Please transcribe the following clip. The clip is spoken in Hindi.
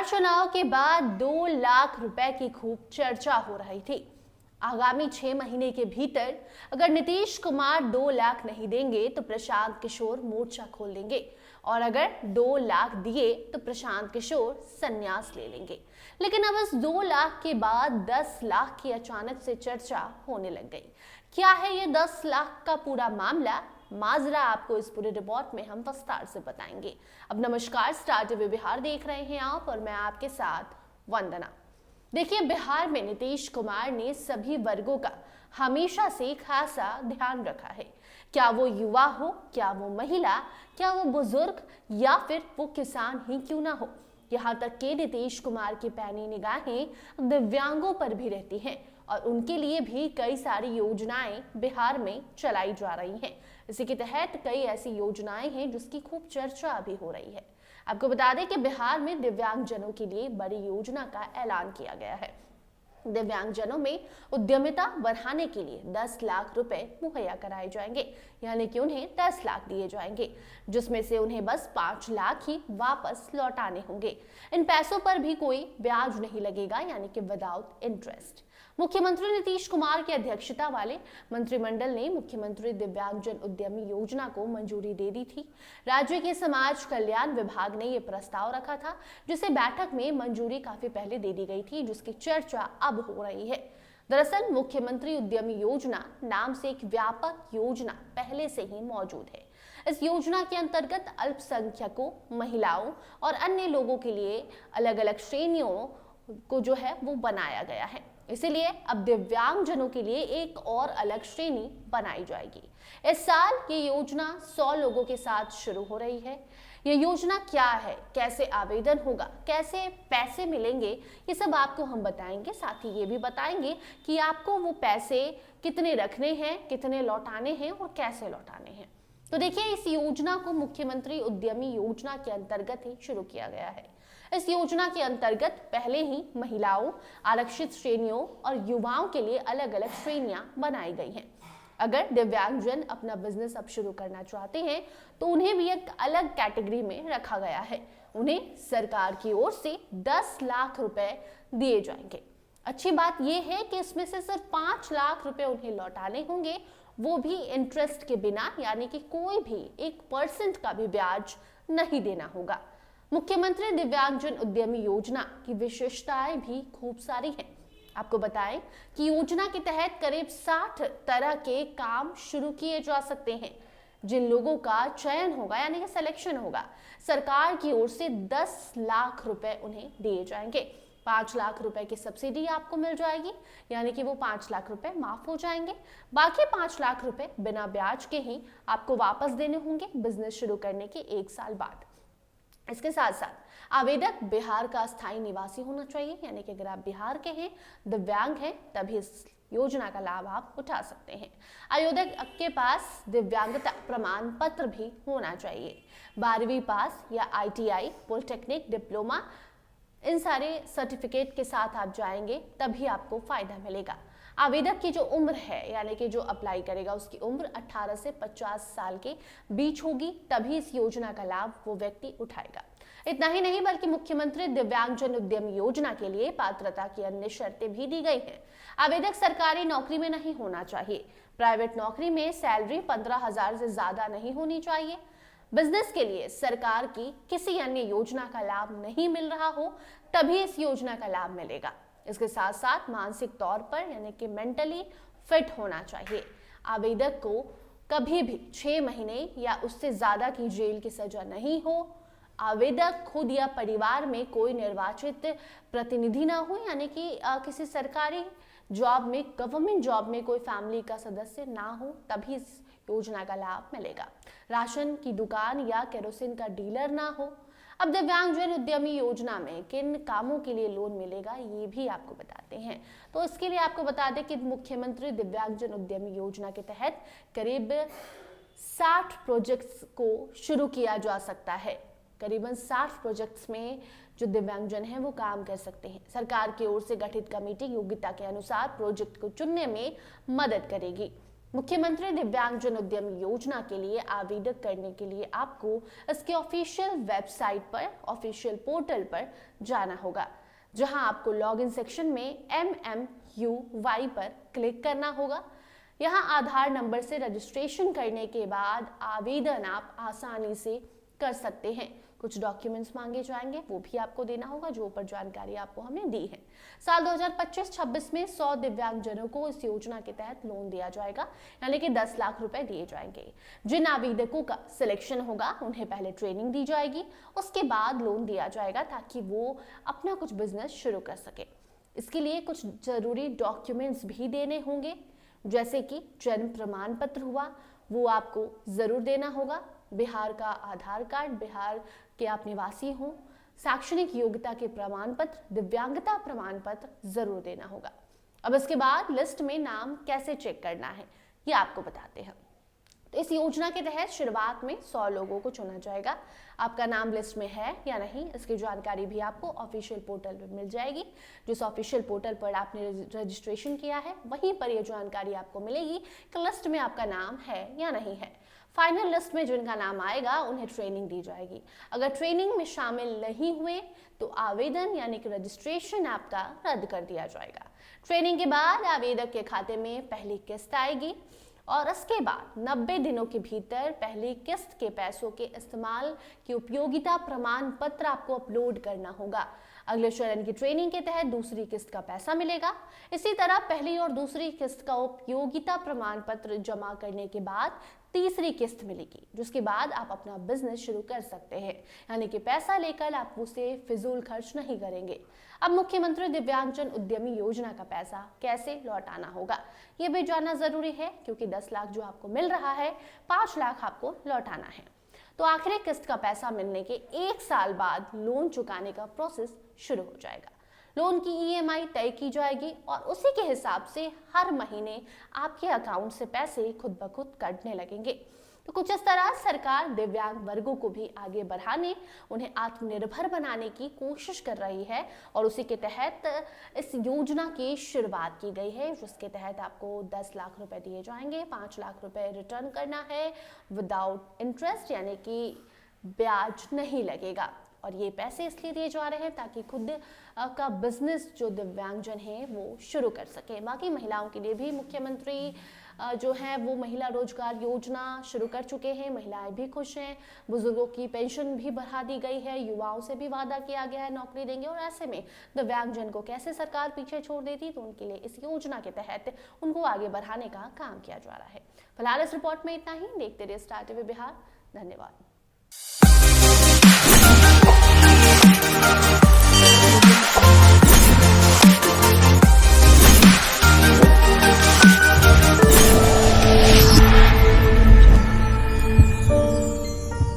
चुनाव के बाद 2 लाख रुपए की खूब चर्चा हो रही थी। आगामी 6 महीने के भीतर अगर नीतीश कुमार 2 लाख नहीं देंगे तो प्रशांत किशोर मोर्चा खोल देंगे और अगर 2 लाख दिए तो प्रशांत किशोर संन्यास ले लेंगे। लेकिन अब इस 2 लाख के बाद 10 लाख की अचानक से चर्चा होने लग गई। क्या है ये 10 लाख का पूरा मामला? माजरा आपको इस पूरे रिपोर्ट में हम विस्तार से बताएंगे। अब नमस्कार, स्टार टीवी बिहार देख रहे हैं आप और मैं आपके साथ वंदना। देखिए, बिहार में नीतीश कुमार ने सभी वर्गों का हमेशा से खासा ध्यान रखा है। क्या वो युवा हो, क्या वो महिला, क्या वो बुजुर्ग या फिर वो किसान ही क्यों ना हो, यहाँ तक कि नीतीश कुमार की पैनी निगाहें दिव्यांगों पर भी रहती हैं और उनके लिए भी कई सारी योजनाएं बिहार में चलाई जा रही हैं। इसी के तहत कई ऐसी योजनाएं हैं जिसकी खूब चर्चा भी हो रही है। आपको बता दें कि बिहार में दिव्यांगजनों के लिए बड़ी योजना का ऐलान किया गया है। दिव्यांगजनों में उद्यमिता बढ़ाने के लिए 10 लाख रुपए मुहैया कराए जाएंगे, यानी कि उन्हें 10 लाख दिए जाएंगे, जिसमें से उन्हें बस 5 लाख ही वापस लौटाने होंगे। इन पैसों पर भी कोई ब्याज नहीं लगेगा, यानी कि विदाउट इंटरेस्ट। मुख्यमंत्री नीतीश कुमार की अध्यक्षता वाले मंत्रिमंडल ने मुख्यमंत्री दिव्यांगजन उद्यमी योजना को मंजूरी दे दी थी। राज्य के समाज कल्याण विभाग ने यह प्रस्ताव रखा था, जिसे बैठक में मंजूरी काफी पहले दे दी गई थी, जिसकी चर्चा अब हो रही है। दरअसल मुख्यमंत्री उद्यमी योजना नाम से एक व्यापक योजना पहले से ही मौजूद है। इस योजना के अंतर्गत अल्पसंख्यकों, महिलाओं और अन्य लोगों के लिए अलग अलग श्रेणियों को जो है वो बनाया गया है। इसीलिए अब दिव्यांगजनों के लिए एक और अलग श्रेणी बनाई जाएगी। इस साल ये योजना 100 लोगों के साथ शुरू हो रही है। ये योजना क्या है, कैसे आवेदन होगा, कैसे पैसे मिलेंगे, ये सब आपको हम बताएंगे। साथ ही ये भी बताएंगे कि आपको वो पैसे कितने रखने हैं, कितने लौटाने हैं और कैसे लौटाने हैं। तो देखिए, इस योजना को मुख्यमंत्री उद्यमी योजना के अंतर्गत ही शुरू किया गया है। इस योजना के अंतर्गत पहले ही महिलाओं, आरक्षित श्रेणियों और युवाओं के लिए अलग अलग श्रेणियां बनाई गई हैं। अगर दिव्यांगजन अपना बिजनेस अब शुरू करना चाहते हैं तो उन्हें भी एक अलग कैटेगरी में रखा गया है। उन्हें सरकार की ओर से 10 लाख रुपए दिए जाएंगे। अच्छी बात यह है कि इसमें से सिर्फ 5 लाख रुपए उन्हें लौटाने होंगे, वो भी इंटरेस्ट के बिना, यानी कि कोई भी 1% का भी ब्याज नहीं देना होगा। मुख्यमंत्री दिव्यांगजन उद्यमी योजना की विशेषताएं भी खूब सारी हैं। आपको बताएं कि योजना के तहत करीब 60 तरह के काम शुरू किए जा सकते हैं। जिन लोगों का चयन होगा, यानी कि सिलेक्शन होगा, सरकार की ओर से 10 लाख रुपए उन्हें दिए जाएंगे। 5 लाख रुपए की सब्सिडी आपको मिल जाएगी, यानी कि वो 5 लाख रुपए माफ हो जाएंगे। बाकी 5 लाख रुपए बिना ब्याज के ही आपको वापस देने होंगे बिजनेस शुरू करने के 1 साल बाद। इसके साथ साथ आवेदक बिहार का स्थायी निवासी होना चाहिए, यानी कि अगर आप बिहार के हैं, दिव्यांग हैं, तभी इस योजना का लाभ आप उठा सकते हैं। आवेदक के पास दिव्यांगता प्रमाण पत्र भी होना चाहिए। 12वीं पास या ITI, पॉलिटेक्निक, डिप्लोमा, इन सारे सर्टिफिकेट के साथ आप जाएंगे तभी आपको फायदा मिलेगा। आवेदक की जो उम्र है, यानी कि जो अप्लाई करेगा, उसकी उम्र 18 से 50 साल के बीच होगी, तभी इस योजना का लाभ वो व्यक्ति उठाएगा। इतना ही नहीं बल्कि मुख्यमंत्री दिव्यांगजन उद्यम योजना के लिए पात्रता की अन्य शर्तें भी दी गई हैं। आवेदक सरकारी नौकरी में नहीं होना चाहिए। प्राइवेट नौकरी में सैलरी 15,000 से ज्यादा नहीं होनी चाहिए। बिजनेस के लिए सरकार की किसी अन्य योजना का लाभ नहीं मिल रहा हो, तभी इस योजना का लाभ मिलेगा। इसके साथ साथ मानसिक तौर पर, यानी कि मेंटली फिट होना चाहिए। आवेदक को कभी भी 6 महीने या उससे ज्यादा की जेल की सजा नहीं हो। आवेदक खुद या परिवार में कोई निर्वाचित प्रतिनिधि ना हो, यानी कि किसी सरकारी जॉब में, गवर्नमेंट जॉब में कोई फैमिली का सदस्य ना हो, तभी इस योजना का लाभ मिलेगा। राशन की दुकान या केरोसिन का डीलर ना हो। अब दिव्यांगजन उद्यमी योजना में किन कामों के लिए लोन मिलेगा, ये भी आपको बताते हैं। तो इसके लिए आपको बता दें कि मुख्यमंत्री दिव्यांगजन उद्यमी योजना के तहत करीब 60 प्रोजेक्ट्स को शुरू किया जा सकता है। करीबन 60 प्रोजेक्ट्स में जो दिव्यांगजन हैं वो काम कर सकते हैं। सरकार की ओर से गठित कमेटी योग्यता के अनुसार प्रोजेक्ट को चुनने में मदद करेगी। मुख्यमंत्री दिव्यांगजन उद्यम योजना के लिए आवेदन करने के लिए आपको इसके ऑफिशियल वेबसाइट पर, ऑफिशियल पोर्टल पर जाना होगा, जहां आपको लॉगिन सेक्शन में MMUY पर क्लिक करना होगा। यहां आधार नंबर से रजिस्ट्रेशन करने के बाद आवेदन आप आसानी से कर सकते हैं। कुछ डॉक्यूमेंट्स मांगे जाएंगे, वो भी आपको देना होगा, जो ऊपर जानकारी आपको हमने दी है। साल 2025-26 में 100 दिव्यांगजनों को इस योजना के तहत लोन दिया जाएगा, यानी कि 10 लाख रुपए दिए जाएंगे। जिन आवेदकों का सिलेक्शन होगा उन्हें पहले ट्रेनिंग दी जाएगी, उसके बाद लोन दिया जाएगा ताकि वो अपना कुछ बिजनेस शुरू कर सके। इसके लिए कुछ जरूरी डॉक्यूमेंट्स भी देने होंगे, जैसे कि जन्म प्रमाण पत्र हुआ, वो आपको जरूर देना होगा। बिहार का आधार कार्ड, बिहार के आप निवासी हो, शैक्षणिक योग्यता के प्रमाण पत्र, दिव्यांगता प्रमाण पत्र जरूर देना होगा। अब इसके बाद लिस्ट में नाम कैसे चेक करना है ये आपको बताते हैं। तो इस योजना के तहत शुरुआत में 100 लोगों को चुना जाएगा। आपका नाम लिस्ट में है या नहीं, इसकी जानकारी भी आपको ऑफिशियल पोर्टल पर मिल जाएगी। जिस ऑफिशियल पोर्टल पर आपने रजिस्ट्रेशन किया है वहीं पर यह जानकारी आपको मिलेगी कि लिस्ट में आपका नाम है या नहीं है। फाइनल लिस्ट में जिनका नाम आएगा उन्हें ट्रेनिंग दी जाएगी। अगर ट्रेनिंग में शामिल नहीं हुए तो आवेदन यानी कि रजिस्ट्रेशन आपका रद्द कर दिया जाएगा। ट्रेनिंग के बाद आवेदक के खाते में पहली किस्त आएगी और इसके बाद 90 दिनों के भीतर पहली किस्त के पैसों के इस्तेमाल की उपयोगिता प्रमाण पत्र आपको अपलोड करना होगा। अगले चरण की ट्रेनिंग के तहत दूसरी किस्त का पैसा मिलेगा। इसी तरह पहली और दूसरी किस्त का उपयोगिता प्रमाण पत्र जमा करने के बाद तीसरी किस्त मिलेगी, जिसके बाद आप अपना बिजनेस शुरू कर सकते हैं, यानी कि पैसा लेकर आप उसे फिजूल खर्च नहीं करेंगे। अब मुख्यमंत्री दिव्यांगजन उद्यमी योजना का पैसा कैसे लौटाना होगा ये भी जानना जरूरी है, क्योंकि 10 लाख जो आपको मिल रहा है 5 लाख आपको लौटाना है। तो आखिरी किस्त का पैसा मिलने के 1 साल बाद लोन चुकाने का प्रोसेस शुरू हो जाएगा। लोन की EMI तय की जाएगी और उसी के हिसाब से हर महीने आपके अकाउंट से पैसे खुद ब खुद कटने लगेंगे। तो कुछ इस तरह सरकार दिव्यांग वर्गों को भी आगे बढ़ाने, उन्हें आत्मनिर्भर बनाने की कोशिश कर रही है और उसी के तहत इस योजना की शुरुआत की गई है, जिसके तहत आपको 10 लाख रुपए दिए जाएंगे। 5 लाख रुपए रिटर्न करना है विदाउट इंटरेस्ट, यानी कि ब्याज नहीं लगेगा। और ये पैसे इसलिए दिए जा रहे हैं ताकि खुद का बिजनेस जो दिव्यांगजन है वो शुरू कर सके। बाकी महिलाओं के लिए भी मुख्यमंत्री जो है वो महिला रोजगार योजना शुरू कर चुके हैं। महिलाएं भी खुश हैं, बुजुर्गों की पेंशन भी बढ़ा दी गई है, युवाओं से भी वादा किया गया है नौकरी देंगे। और ऐसे में दिव्यांगजन को कैसे सरकार पीछे छोड़ देती, तो उनके लिए इस योजना के तहत उनको आगे बढ़ाने का काम किया जा रहा है। फिलहाल इस रिपोर्ट में इतना ही। देखते रहिए स्टार टीवी बिहार। धन्यवाद।